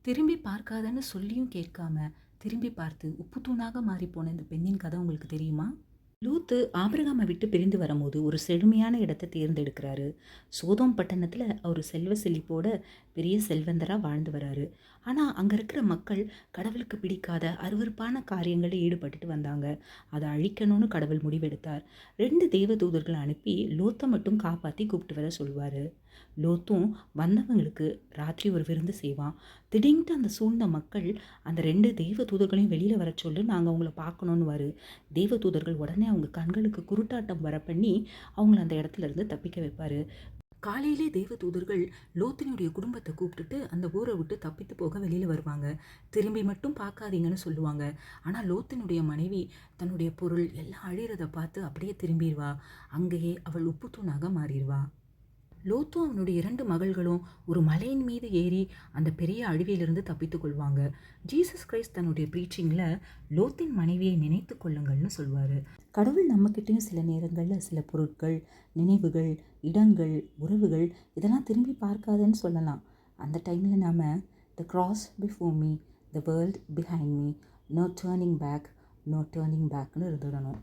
திரும்பி பார்க்காதன்னு சொல்லியும் கேட்காம, திரும்பி பார்த்து உப்பு தூணாக மாறிப்போன இந்த பெண்ணின் கதை உங்களுக்கு தெரியுமா? லூத்து ஆபிரகாமை விட்டு பிரிந்து வரும்போது ஒரு செழுமையான இடத்தை தேர்ந்தெடுக்கிறாரு. சோதோம் பட்டணத்தில் அவர் செல்வ செழிப்போட பெரிய செல்வந்தராக வாழ்ந்து வராரு. ஆனால் அங்கே இருக்கிற மக்கள் கடவுளுக்கு பிடிக்காத அருவருப்பான காரியங்களில் ஈடுபட்டுட்டு வந்தாங்க. அதை அழிக்கணும்னு கடவுள் முடிவெடுத்தார். 2 தெய்வ தூதர்களை அனுப்பி லோத்தை மட்டும் காப்பாற்றி கூப்பிட்டு வர சொல்லுவார். லோத்தும் வந்தவங்களுக்கு ராத்திரி ஒரு விருந்து செய்வான். திடீர்னுட்டு அந்த சூழ்ந்த மக்கள் அந்த 2 தெய்வ தூதர்களையும் வெளியில் வர சொல்லு, நாங்கள் அவங்கள பார்க்கணுன்னு தெய்வ தூதர்கள் உடனே அவங்க கண்களுக்கு குருட்டாட்டம் வர பண்ணி அவங்கள அந்த இடத்துல இருந்து தப்பிக்க வைப்பாரு. காலையிலே தெய்வ தூதர்கள் லோத்தினுடைய குடும்பத்தை கூப்பிட்டுட்டு அந்த ஊரை விட்டு தப்பித்து போக வெளியில் வருவாங்க. திரும்பி மட்டும் பார்க்காதீங்கன்னு சொல்லுவாங்க. ஆனால் லோத்தினுடைய மனைவி தன்னுடைய பொருள் எல்லாம் அழிகிறத பார்த்து அப்படியே திரும்பிடுவா. அங்கேயே அவள் உப்புத்தூணாக மாறிடுவா. லோத்தும் அவனுடைய 2 மகள்களும் ஒரு மலையின் மீது ஏறி அந்த பெரிய அழிவிலிருந்து தப்பித்து கொள்வாங்க. ஜீசஸ் கிரைஸ்ட் தன்னுடைய ப்ரீச்சிங்கில் லோத்தின் மனைவியை நினைத்து கொள்ளுங்கள்னு சொல்வார். கடவுள் நம்மக்கிட்டையும் சில நேரங்களில் சில பொருட்கள், நினைவுகள், இடங்கள், உறவுகள் இதெல்லாம் திரும்பி பார்க்காதன்னு சொல்லலாம். அந்த டைமில் நாம் the cross before me, the world behind me, no turning back, no turning பேக்னு இருந்துடணும்.